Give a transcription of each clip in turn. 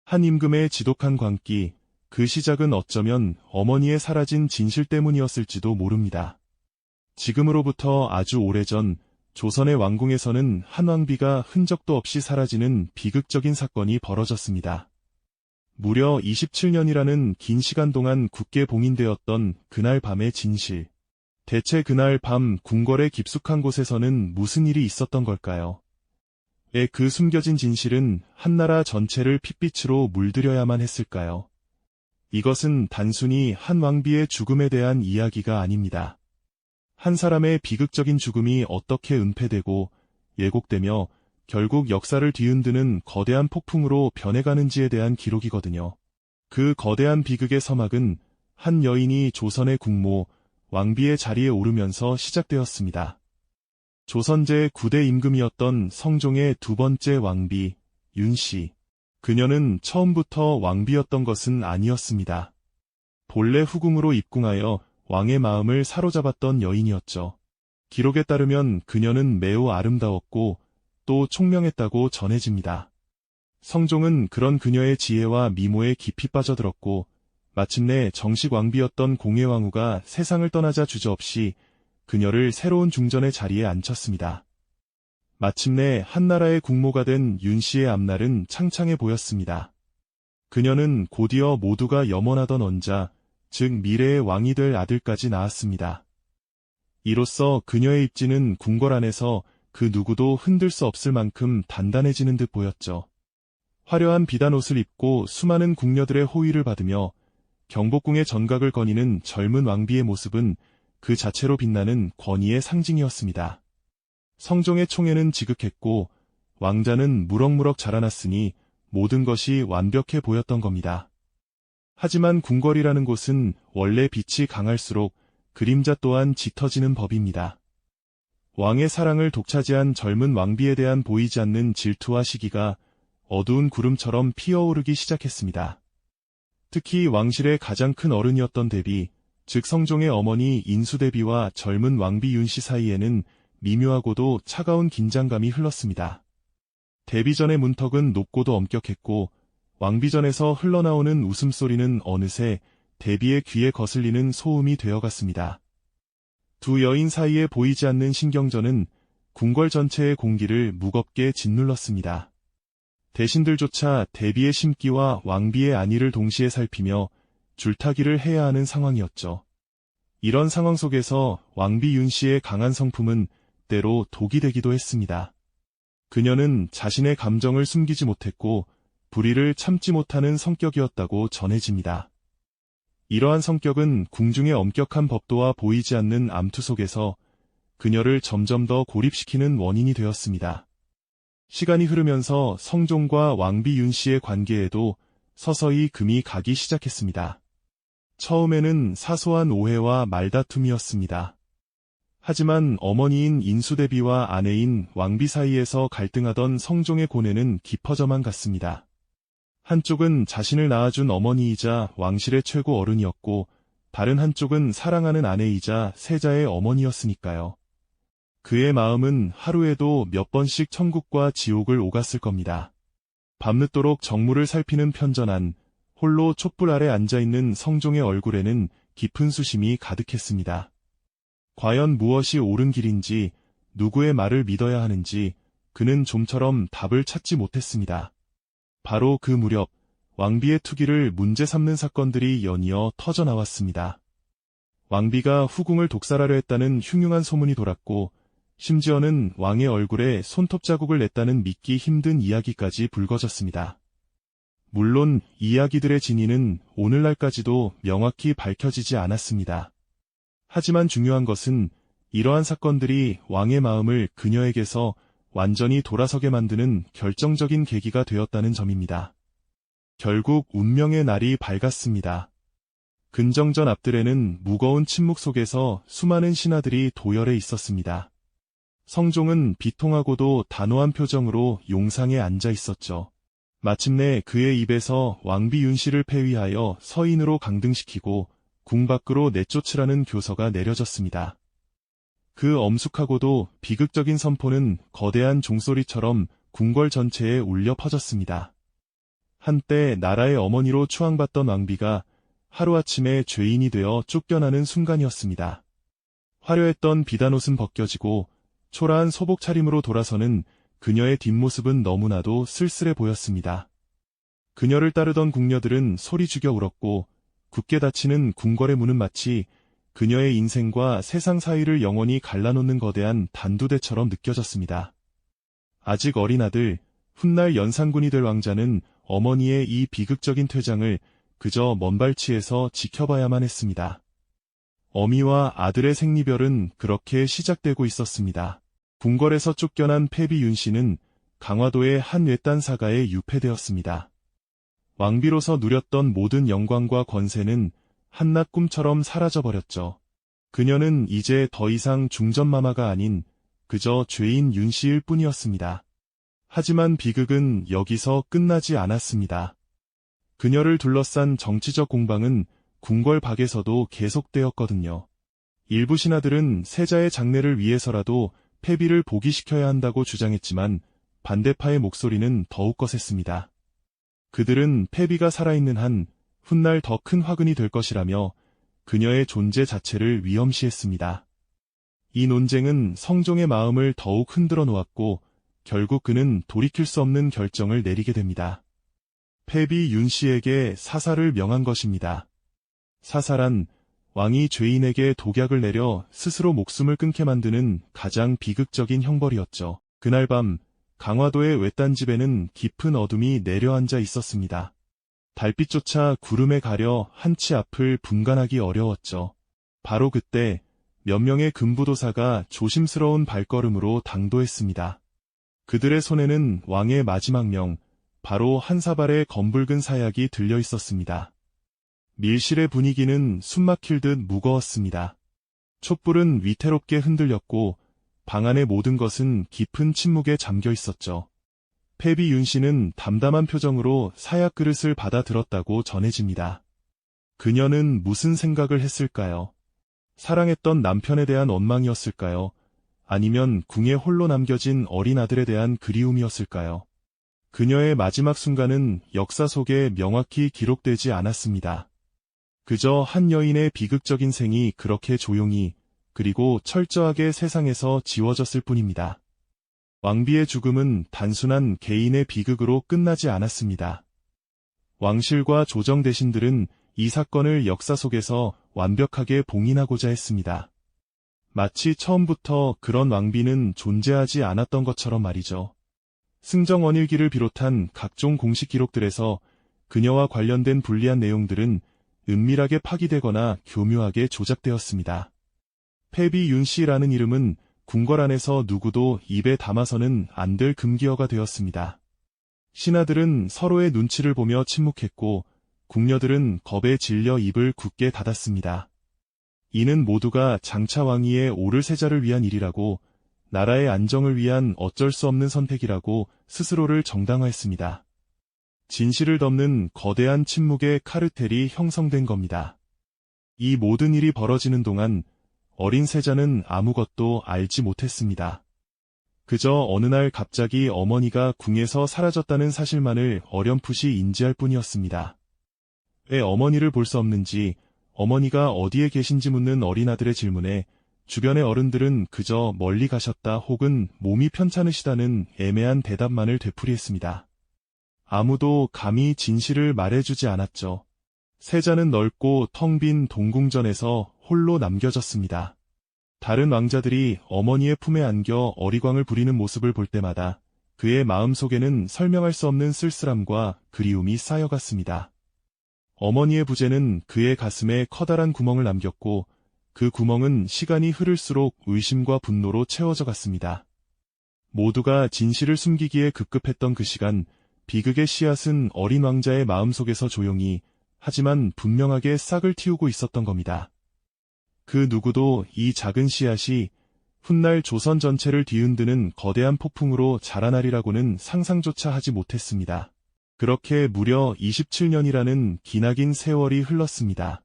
한 임금의 지독한 광기, 그 시작은 어쩌면 어머니의 사라진 진실 때문이었을지도 모릅니다. 지금으로부터 아주 오래전 조선의 왕궁에서는 한 왕비가 흔적도 없이 사라지는 비극적인 사건이 벌어졌습니다. 무려 27년이라는 긴 시간 동안 굳게 봉인되었던 그날 밤의 진실. 대체 그날 밤 궁궐의 깊숙한 곳에서는 무슨 일이 있었던 걸까요? 그 숨겨진 진실은 한나라 전체를 핏빛으로 물들여야만 했을까요? 이것은 단순히 한 왕비의 죽음에 대한 이야기가 아닙니다. 한 사람의 비극적인 죽음이 어떻게 은폐되고 예곡되며 결국 역사를 뒤흔드는 거대한 폭풍으로 변해가는지에 대한 기록이거든요. 그 거대한 비극의 서막은 한 여인이 조선의 국모, 왕비의 자리에 오르면서 시작되었습니다. 조선제 9대 임금이었던 성종의 두 번째 왕비, 윤씨. 그녀는 처음부터 왕비였던 것은 아니었습니다. 본래 후궁으로 입궁하여 왕의 마음을 사로잡았던 여인이었죠. 기록에 따르면 그녀는 매우 아름다웠고 또 총명했다고 전해집니다. 성종은 그런 그녀의 지혜와 미모에 깊이 빠져들었고 마침내 정식 왕비였던 공예왕후가 세상을 떠나자 주저없이 그녀를 새로운 중전의 자리에 앉혔습니다. 마침내 한나라의 국모가 된 윤씨의 앞날은 창창해 보였습니다. 그녀는 곧이어 모두가 염원하던 원자, 즉 미래의 왕이 될 아들까지 낳았습니다. 이로써 그녀의 입지는 궁궐 안에서 그 누구도 흔들 수 없을 만큼 단단해지는 듯 보였죠. 화려한 비단 옷을 입고 수많은 궁녀들의 호의를 받으며 경복궁의 전각을 거니는 젊은 왕비의 모습은 그 자체로 빛나는 권위의 상징이었습니다. 성종의 총애는 지극했고 왕자는 무럭무럭 자라났으니 모든 것이 완벽해 보였던 겁니다. 하지만 궁궐이라는 곳은 원래 빛이 강할수록 그림자 또한 짙어지는 법입니다. 왕의 사랑을 독차지한 젊은 왕비에 대한 보이지 않는 질투와 시기가 어두운 구름처럼 피어오르기 시작했습니다. 특히 왕실의 가장 큰 어른이었던 대비, 즉 성종의 어머니 인수대비와 젊은 왕비 윤씨 사이에는 미묘하고도 차가운 긴장감이 흘렀습니다. 대비전의 문턱은 높고도 엄격했고 왕비전에서 흘러나오는 웃음소리는 어느새 대비의 귀에 거슬리는 소음이 되어갔습니다. 두 여인 사이에 보이지 않는 신경전은 궁궐 전체의 공기를 무겁게 짓눌렀습니다. 대신들조차 대비의 심기와 왕비의 안위를 동시에 살피며 줄타기를 해야 하는 상황이었죠. 이런 상황 속에서 왕비 윤씨의 강한 성품은 때로 독이 되기도 했습니다. 그녀는 자신의 감정을 숨기지 못했고 불의를 참지 못하는 성격이었다고 전해집니다. 이러한 성격은 궁중의 엄격한 법도와 보이지 않는 암투 속에서 그녀를 점점 더 고립시키는 원인이 되었습니다. 시간이 흐르면서 성종과 왕비 윤씨의 관계에도 서서히 금이 가기 시작했습니다. 처음에는 사소한 오해와 말다툼이었습니다. 하지만 어머니인 인수대비와 아내인 왕비 사이에서 갈등하던 성종의 고뇌는 깊어져만 갔습니다. 한쪽은 자신을 낳아준 어머니이자 왕실의 최고 어른이었고 다른 한쪽은 사랑하는 아내이자 세자의 어머니였으니까요. 그의 마음은 하루에도 몇 번씩 천국과 지옥을 오갔을 겁니다. 밤늦도록 정무를 살피는 편전한 홀로 촛불 아래 앉아있는 성종의 얼굴에는 깊은 수심이 가득했습니다. 과연 무엇이 옳은 길인지, 누구의 말을 믿어야 하는지 그는 좀처럼 답을 찾지 못했습니다. 바로 그 무렵 왕비의 투기를 문제 삼는 사건들이 연이어 터져나왔습니다. 왕비가 후궁을 독살하려 했다는 흉흉한 소문이 돌았고 심지어는 왕의 얼굴에 손톱 자국을 냈다는 믿기 힘든 이야기까지 불거졌습니다. 물론 이야기들의 진위는 오늘날까지도 명확히 밝혀지지 않았습니다. 하지만 중요한 것은 이러한 사건들이 왕의 마음을 그녀에게서 완전히 돌아서게 만드는 결정적인 계기가 되었다는 점입니다. 결국 운명의 날이 밝았습니다. 근정전 앞들에는 무거운 침묵 속에서 수많은 신하들이 도열해 있었습니다. 성종은 비통하고도 단호한 표정으로 용상에 앉아 있었죠. 마침내 그의 입에서 왕비 윤씨를 폐위하여 서인으로 강등시키고 궁 밖으로 내쫓으라는 교서가 내려졌습니다. 그 엄숙하고도 비극적인 선포는 거대한 종소리처럼 궁궐 전체에 울려 퍼졌습니다. 한때 나라의 어머니로 추앙받던 왕비가 하루아침에 죄인이 되어 쫓겨나는 순간이었습니다. 화려했던 비단옷은 벗겨지고 초라한 소복 차림으로 돌아서는 그녀의 뒷모습은 너무나도 쓸쓸해 보였습니다. 그녀를 따르던 궁녀들은 소리 죽여 울었고 굳게 닫히는 궁궐의 문은 마치 그녀의 인생과 세상 사이를 영원히 갈라놓는 거대한 단두대처럼 느껴졌습니다. 아직 어린 아들, 훗날 연산군이 될 왕자는 어머니의 이 비극적인 퇴장을 그저 먼 발치에서 지켜봐야만 했습니다. 어미와 아들의 생리별은 그렇게 시작되고 있었습니다. 궁궐에서 쫓겨난 패비 윤씨는 강화도의 한 외딴 사가에 유폐되었습니다. 왕비로서 누렸던 모든 영광과 권세는 한낱 꿈처럼 사라져버렸죠. 그녀는 이제 더 이상 중전마마가 아닌 그저 죄인 윤씨일 뿐이었습니다. 하지만 비극은 여기서 끝나지 않았습니다. 그녀를 둘러싼 정치적 공방은 궁궐 밖에서도 계속되었거든요. 일부 신하들은 세자의 장례를 위해서라도 패비를 복위시켜야 한다고 주장했지만 반대파의 목소리는 더욱 거셌습니다. 그들은 패비가 살아있는 한 훗날 더 큰 화근이 될 것이라며 그녀의 존재 자체를 위험시했습니다. 이 논쟁은 성종의 마음을 더욱 흔들어 놓았고 결국 그는 돌이킬 수 없는 결정을 내리게 됩니다. 패비 윤씨에게 사살을 명한 것입니다. 사살한 왕이 죄인에게 독약을 내려 스스로 목숨을 끊게 만드는 가장 비극적인 형벌이었죠. 그날 밤 강화도의 외딴 집에는 깊은 어둠이 내려앉아 있었습니다. 달빛조차 구름에 가려 한치 앞을 분간하기 어려웠죠. 바로 그때 몇 명의 금부도사가 조심스러운 발걸음으로 당도했습니다. 그들의 손에는 왕의 마지막 명, 바로 한 사발의 검붉은 사약이 들려 있었습니다. 밀실의 분위기는 숨막힐 듯 무거웠습니다. 촛불은 위태롭게 흔들렸고 방 안의 모든 것은 깊은 침묵에 잠겨 있었죠. 패비 윤씨는 담담한 표정으로 사약 그릇을 받아 들었다고 전해집니다. 그녀는 무슨 생각을 했을까요? 사랑했던 남편에 대한 원망이었을까요? 아니면 궁에 홀로 남겨진 어린 아들에 대한 그리움이었을까요? 그녀의 마지막 순간은 역사 속에 명확히 기록되지 않았습니다. 그저 한 여인의 비극적인 생이 그렇게 조용히 그리고 철저하게 세상에서 지워졌을 뿐입니다. 왕비의 죽음은 단순한 개인의 비극으로 끝나지 않았습니다. 왕실과 조정 대신들은 이 사건을 역사 속에서 완벽하게 봉인하고자 했습니다. 마치 처음부터 그런 왕비는 존재하지 않았던 것처럼 말이죠. 승정원일기를 비롯한 각종 공식 기록들에서 그녀와 관련된 불리한 내용들은 은밀하게 파기되거나 교묘하게 조작되었습니다. 패비 윤씨라는 이름은 궁궐 안에서 누구도 입에 담아서는 안 될 금기어가 되었습니다. 신하들은 서로의 눈치를 보며 침묵했고 궁녀들은 겁에 질려 입을 굳게 닫았습니다. 이는 모두가 장차 왕위에 오를 세자를 위한 일이라고, 나라의 안정을 위한 어쩔 수 없는 선택이라고 스스로를 정당화했습니다. 진실을 덮는 거대한 침묵의 카르텔이 형성된 겁니다. 이 모든 일이 벌어지는 동안 어린 세자는 아무것도 알지 못했습니다. 그저 어느 날 갑자기 어머니가 궁에서 사라졌다는 사실만을 어렴풋이 인지할 뿐이었습니다. 왜 어머니를 볼 수 없는지, 어머니가 어디에 계신지 묻는 어린 아들의 질문에 주변의 어른들은 그저 멀리 가셨다 혹은 몸이 편찮으시다는 애매한 대답만을 되풀이했습니다. 아무도 감히 진실을 말해주지 않았죠. 세자는 넓고 텅 빈 동궁전에서 홀로 남겨졌습니다. 다른 왕자들이 어머니의 품에 안겨 어리광을 부리는 모습을 볼 때마다 그의 마음속에는 설명할 수 없는 쓸쓸함과 그리움이 쌓여갔습니다. 어머니의 부재는 그의 가슴에 커다란 구멍을 남겼고 그 구멍은 시간이 흐를수록 의심과 분노로 채워져 갔습니다. 모두가 진실을 숨기기에 급급했던 그 시간, 비극의 씨앗은 어린 왕자의 마음속에서 조용히 하지만 분명하게 싹을 틔우고 있었던 겁니다. 그 누구도 이 작은 씨앗이 훗날 조선 전체를 뒤흔드는 거대한 폭풍으로 자라나리라고는 상상조차 하지 못했습니다. 그렇게 무려 27년이라는 기나긴 세월이 흘렀습니다.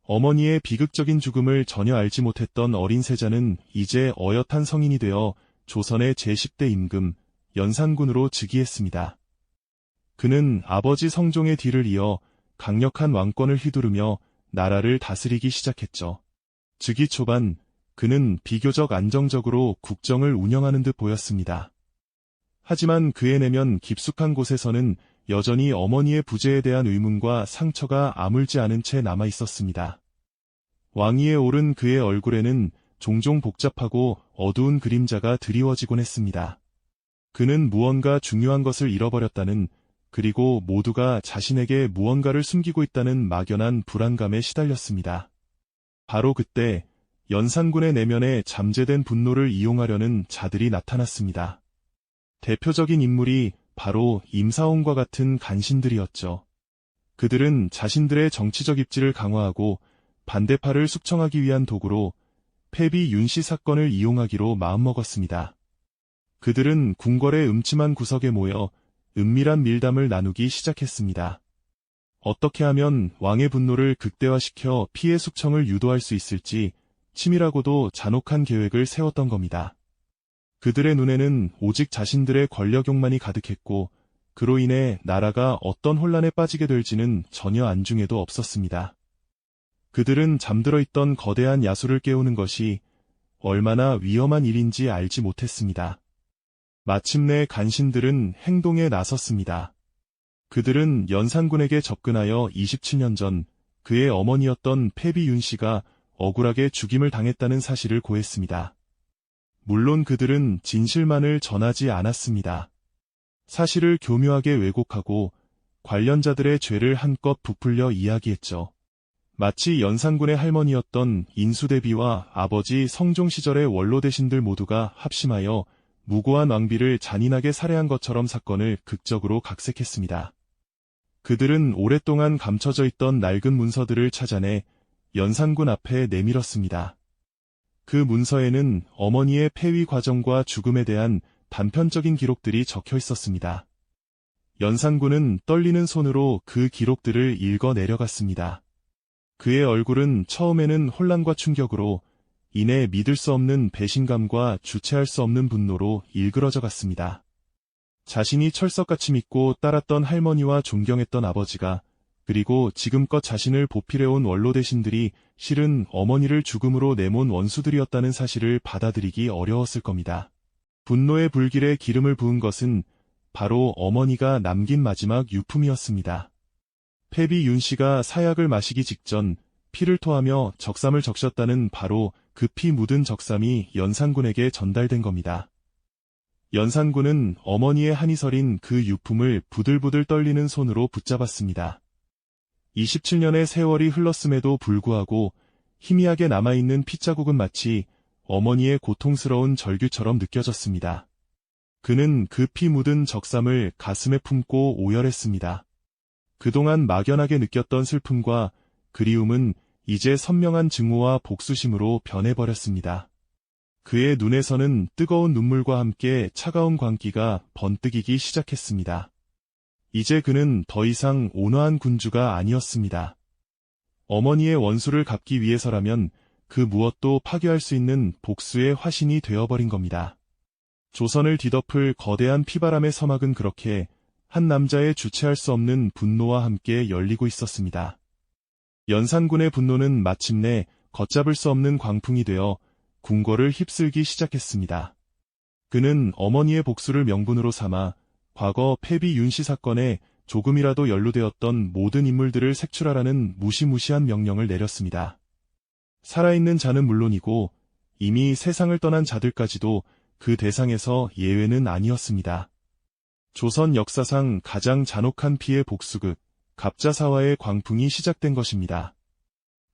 어머니의 비극적인 죽음을 전혀 알지 못했던 어린 세자는 이제 어엿한 성인이 되어 조선의 제10대 임금, 연산군으로 즉위했습니다. 그는 아버지 성종의 뒤를 이어 강력한 왕권을 휘두르며 나라를 다스리기 시작했죠. 즉위 초반 그는 비교적 안정적으로 국정을 운영하는 듯 보였습니다. 하지만 그의 내면 깊숙한 곳에서는 여전히 어머니의 부재에 대한 의문과 상처가 아물지 않은 채 남아 있었습니다. 왕위에 오른 그의 얼굴에는 종종 복잡하고 어두운 그림자가 드리워지곤 했습니다. 그는 무언가 중요한 것을 잃어버렸다는, 그리고 모두가 자신에게 무언가를 숨기고 있다는 막연한 불안감에 시달렸습니다. 바로 그때 연산군의 내면에 잠재된 분노를 이용하려는 자들이 나타났습니다. 대표적인 인물이 바로 임사원과 같은 간신들이었죠. 그들은 자신들의 정치적 입지를 강화하고 반대파를 숙청하기 위한 도구로 패비 윤씨 사건을 이용하기로 마음먹었습니다. 그들은 궁궐의 음침한 구석에 모여 은밀한 밀담을 나누기 시작했습니다. 어떻게 하면 왕의 분노를 극대화시켜 피해 숙청을 유도할 수 있을지 치밀하고도 잔혹한 계획을 세웠던 겁니다. 그들의 눈에는 오직 자신들의 권력욕만이 가득했고, 그로 인해 나라가 어떤 혼란에 빠지게 될지는 전혀 안중에도 없었습니다. 그들은 잠들어 있던 거대한 야수를 깨우는 것이 얼마나 위험한 일인지 알지 못했습니다. 마침내 간신들은 행동에 나섰습니다. 그들은 연산군에게 접근하여 27년 전 그의 어머니였던 패비 윤씨가 억울하게 죽임을 당했다는 사실을 고했습니다. 물론 그들은 진실만을 전하지 않았습니다. 사실을 교묘하게 왜곡하고 관련자들의 죄를 한껏 부풀려 이야기했죠. 마치 연산군의 할머니였던 인수대비와 아버지 성종 시절의 원로 대신들 모두가 합심하여 무고한 왕비를 잔인하게 살해한 것처럼 사건을 극적으로 각색했습니다. 그들은 오랫동안 감춰져 있던 낡은 문서들을 찾아내 연산군 앞에 내밀었습니다. 그 문서에는 어머니의 폐위 과정과 죽음에 대한 단편적인 기록들이 적혀 있었습니다. 연산군은 떨리는 손으로 그 기록들을 읽어 내려갔습니다. 그의 얼굴은 처음에는 혼란과 충격으로, 이내 믿을 수 없는 배신감과 주체할 수 없는 분노로 일그러져 갔습니다. 자신이 철석같이 믿고 따랐던 할머니와 존경했던 아버지가, 그리고 지금껏 자신을 보필해온 원로 대신들이 실은 어머니를 죽음으로 내몬 원수들이었다는 사실을 받아들이기 어려웠을 겁니다. 분노의 불길에 기름을 부은 것은 바로 어머니가 남긴 마지막 유품이었습니다. 패비 윤씨가 사약을 마시기 직전 피를 토하며 적삼을 적셨다는 바로 그 피 묻은 적삼이 연산군에게 전달된 겁니다. 연산군은 어머니의 한이 서린 그 유품을 부들부들 떨리는 손으로 붙잡았습니다. 27년의 세월이 흘렀음에도 불구하고 희미하게 남아있는 핏자국은 마치 어머니의 고통스러운 절규처럼 느껴졌습니다. 그는 그 피 묻은 적삼을 가슴에 품고 오열했습니다. 그동안 막연하게 느꼈던 슬픔과 그리움은 이제 선명한 증오와 복수심으로 변해버렸습니다. 그의 눈에서는 뜨거운 눈물과 함께 차가운 광기가 번뜩이기 시작했습니다. 이제 그는 더 이상 온화한 군주가 아니었습니다. 어머니의 원수를 갚기 위해서라면 그 무엇도 파괴할 수 있는 복수의 화신이 되어버린 겁니다. 조선을 뒤덮을 거대한 피바람의 서막은 그렇게 한 남자의 주체할 수 없는 분노와 함께 열리고 있었습니다. 연산군의 분노는 마침내 걷잡을 수 없는 광풍이 되어 궁궐을 휩쓸기 시작했습니다. 그는 어머니의 복수를 명분으로 삼아 과거 패비 윤씨 사건에 조금이라도 연루되었던 모든 인물들을 색출하라는 무시무시한 명령을 내렸습니다. 살아있는 자는 물론이고 이미 세상을 떠난 자들까지도 그 대상에서 예외는 아니었습니다. 조선 역사상 가장 잔혹한 피해 복수극, 갑자사화의 광풍이 시작된 것입니다.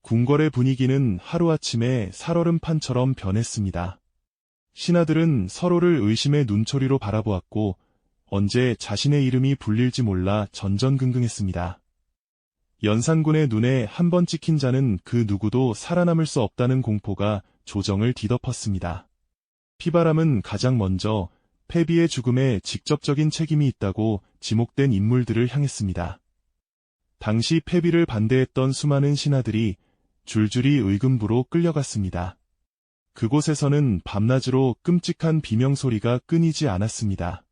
궁궐의 분위기는 하루아침에 살얼음판처럼 변했습니다. 신하들은 서로를 의심의 눈초리로 바라보았고 언제 자신의 이름이 불릴지 몰라 전전긍긍했습니다. 연산군의 눈에 한 번 찍힌 자는 그 누구도 살아남을 수 없다는 공포가 조정을 뒤덮었습니다. 피바람은 가장 먼저 패비의 죽음에 직접적인 책임이 있다고 지목된 인물들을 향했습니다. 당시 패비를 반대했던 수많은 신하들이 줄줄이 의금부로 끌려갔습니다. 그곳에서는 밤낮으로 끔찍한 비명소리가 끊이지 않았습니다.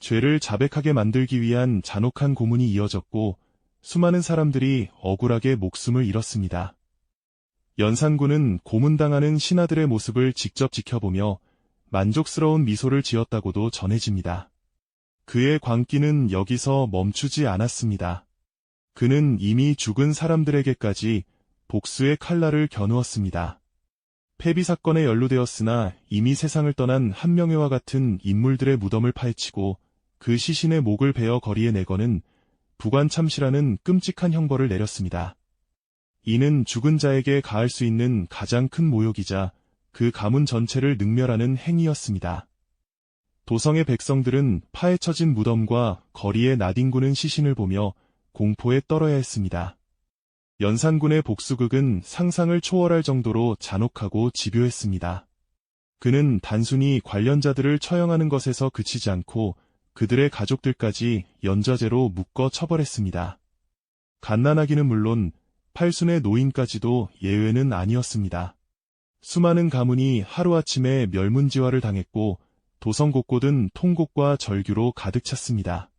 죄를 자백하게 만들기 위한 잔혹한 고문이 이어졌고 수많은 사람들이 억울하게 목숨을 잃었습니다. 연산군은 고문당하는 신하들의 모습을 직접 지켜보며 만족스러운 미소를 지었다고도 전해집니다. 그의 광기는 여기서 멈추지 않았습니다. 그는 이미 죽은 사람들에게까지 복수의 칼날을 겨누었습니다. 폐비 사건에 연루되었으나 이미 세상을 떠난 한명회와 같은 인물들의 무덤을 파헤치고 그 시신의 목을 베어 거리에 내거는 부관참시라는 끔찍한 형벌을 내렸습니다. 이는 죽은 자에게 가할 수 있는 가장 큰 모욕이자 그 가문 전체를 능멸하는 행위였습니다. 도성의 백성들은 파헤쳐진 무덤과 거리에 나뒹구는 시신을 보며 공포에 떨어야 했습니다. 연산군의 복수극은 상상을 초월할 정도로 잔혹하고 집요했습니다. 그는 단순히 관련자들을 처형하는 것에서 그치지 않고 그들의 가족들까지 연좌제로 묶어 처벌했습니다. 갓난아기는 물론 팔순의 노인까지도 예외는 아니었습니다. 수많은 가문이 하루아침에 멸문지화를 당했고 도성 곳곳은 통곡과 절규로 가득 찼습니다.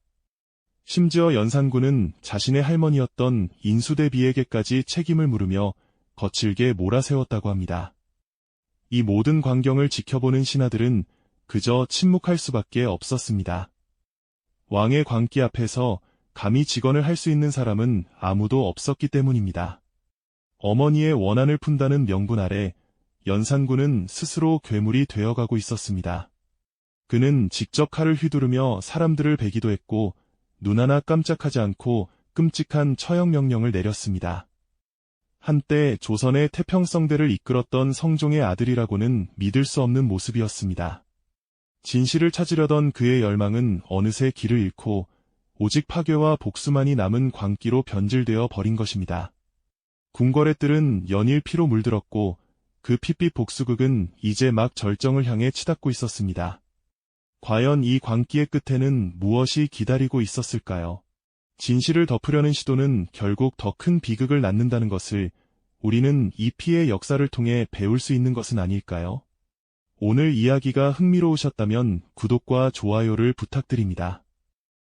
심지어 연산군은 자신의 할머니였던 인수대비에게까지 책임을 물으며 거칠게 몰아세웠다고 합니다. 이 모든 광경을 지켜보는 신하들은 그저 침묵할 수밖에 없었습니다. 왕의 광기 앞에서 감히 직언을 할 수 있는 사람은 아무도 없었기 때문입니다. 어머니의 원한을 푼다는 명분 아래 연산군은 스스로 괴물이 되어가고 있었습니다. 그는 직접 칼을 휘두르며 사람들을 베기도 했고 눈 하나 깜짝하지 않고 끔찍한 처형 명령을 내렸습니다. 한때 조선의 태평성대를 이끌었던 성종의 아들이라고는 믿을 수 없는 모습이었습니다. 진실을 찾으려던 그의 열망은 어느새 길을 잃고 오직 파괴와 복수만이 남은 광기로 변질되어 버린 것입니다. 궁궐의 뜰은 연일 피로 물들었고 그 핏빛 복수극은 이제 막 절정을 향해 치닫고 있었습니다. 과연 이 광기의 끝에는 무엇이 기다리고 있었을까요? 진실을 덮으려는 시도는 결국 더 큰 비극을 낳는다는 것을 우리는 이 피의 역사를 통해 배울 수 있는 것은 아닐까요? 오늘 이야기가 흥미로우셨다면 구독과 좋아요를 부탁드립니다.